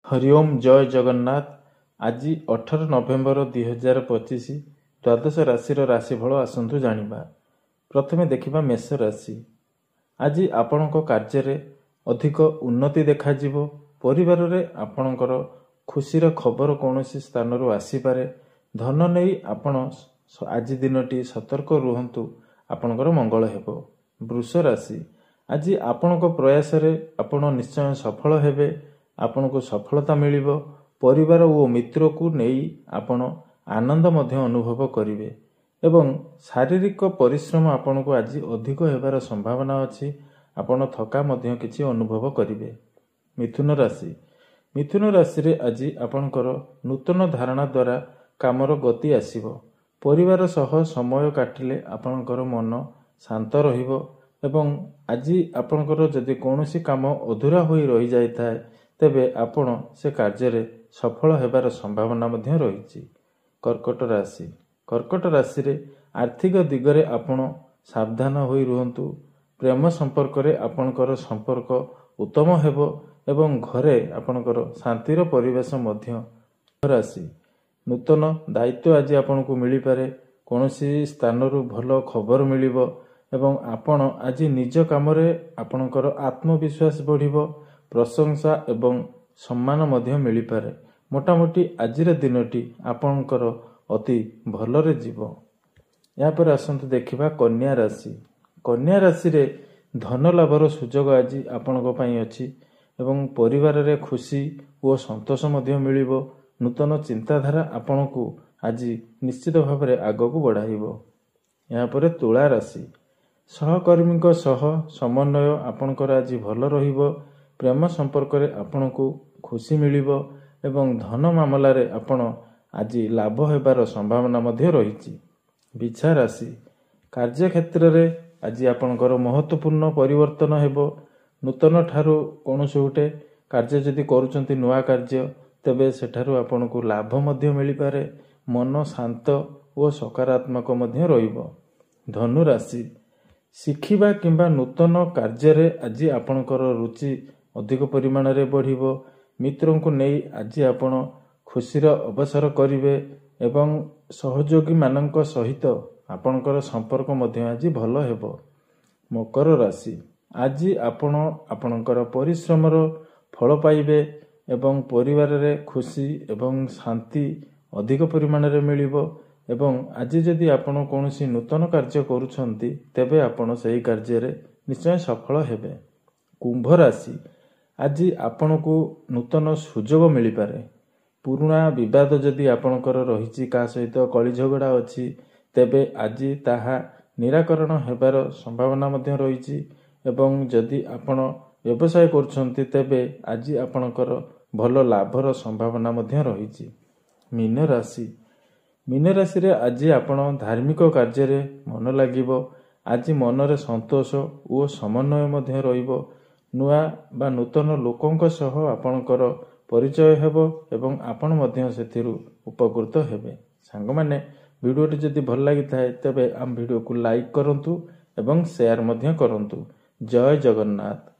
हरिओम जय जगन्नाथ। आज 18 नवेम्बर 2025 द्वादश राशि राशिफल आसतु जानिबा। प्रथमे देखिबा मेष राशि। आज आपणक कार्य अधिक उन्नति देखाजिबो। परिवार रे आपणकर खुशीर खबर कौनसी स्थानरू आसीपारे। धन नहीं आपण आज दिनटी सतर्क रुहंतु, आपणकर मंगल हेबो। वृष राशि। आज आपणक प्रयास रे आपण निश्चय सफल हेबे। आपन को सफलता मिलिबो। परिवार ओ मित्र को नहीं आपण आनंद मध्य अनुभव करिवे एवं शारीरिक परिश्रम आपन को आज अधिक हेबार संभावना अछि। आपण थका मध्य किछि अनुभव करिवे। मिथुन राशि। मिथुन राशि रे आज आपणकर नूतन धारणा द्वारा कामर गति आसीबो। परिवार सह समय काटिले आपणकर मन शांत रहिबो एवं आज आपणकर जदि कोनोसी काम अधूरा होई रहि जाय थाए तेबे आपण से कार्य सफल हेबार संभावना मध्य रही। कर्कट राशि। कर्कट राशि रे आर्थिक दिगरे आपण सावधान होई रुहंतु। प्रेम संपर्क रे आपणकर संपर्क उत्तम हेबो एवं घरे आपणकर शांतिर परिवेश मध्य। राशि। नूतन दायित्व आज आपण को मिली पारे। कोनोसी स्थानरू भलो खबर मिलिबो एवं आपण आज निज काम रे आपणकर आत्मविश्वास बढ़िबो। प्रशंसा एवं सम्मान मध्य मिली पारे। मोटामोटी आजिर दिनटी आपणकर अति भलरे जीवो। या पर आसंतु देखिबा कन्या राशि। कन्या राशि रे धन लाभर सुजोग आज आपणक पई अछि एवं परिवार रे खुशी और संतोष मध्य मिलिबो। नूतन चिंताधारा आपणकू आज निश्चित भाव में आग को बढ़ाइबो। या पर तुला राशि। सहकर्मी सह समन्वय आपणकर आज भल रहिबो। प्रेम संपर्क रे आपण को खुशी मिलिबो एवं धन मामला रे आपण आज लाभ हेबार संभावना मध्य रही। बिछा राशि। कार्य क्षेत्र रे आज आपणकर महत्वपूर्ण परिवर्तन हेबो। नूतन ठारू कोनोसी गोटे कार्य जदि करूचंती नुआ कार्य तेबे सेठारू आपण को लाभ मध्य मिली पारे। मन शांत और सकारात्मक मध्य रहिबो। धनु राशि। शिखिबा किंबा नूतन कार्य रे आज आपणकर रुचि अधिक परिमाण रे बढ़िबो। मित्रों को नहीं आज आपण खुशीर अवसर करिवे एवं सहयोगी मानक सहित आपणकर संपर्क मध्य आज भल हेबो। मकर राशि। आज आपण आपणकर परिश्रमर फल पाइबे एवं परिवार रे खुशी एवं शांति अधिक परिमाण रे मिलिबो एवं आज जदि आपण कोनोसी नूतन कार्य करूछंती तेबे आपण सही कार्य रे निश्चय सफल हेबे। कुंभ राशि। आज आपण को नूतन सुजोग मिली पारे। पुराना विवाद जदि आपणकर रही का सहित कली झगड़ा अछि तेबे आज ताहा निराकरण हेबार संभावना मध्य रही एवं जदि आपण व्यवसाय करछंती तेबे आज आपणकर भल लाभर संभावना मध्य रही। मीन राशि। मीन राशि रे आज आपण धार्मिक कार्य रे मन लागिबो। आज मन रे संतोष और समन्वय मध्य रहिबो। नुआ बा नूतन लोकंक सह आपणकर परिचय हेबो एवं आपण मध्य सेथिरु उपकृत हेबे। सांग माने वीडियोटी जदि भल लागि थाए तबे आम वीडियो को लाइक करंतु एवं शेयर मध्य करंतु। जय जगन्नाथ।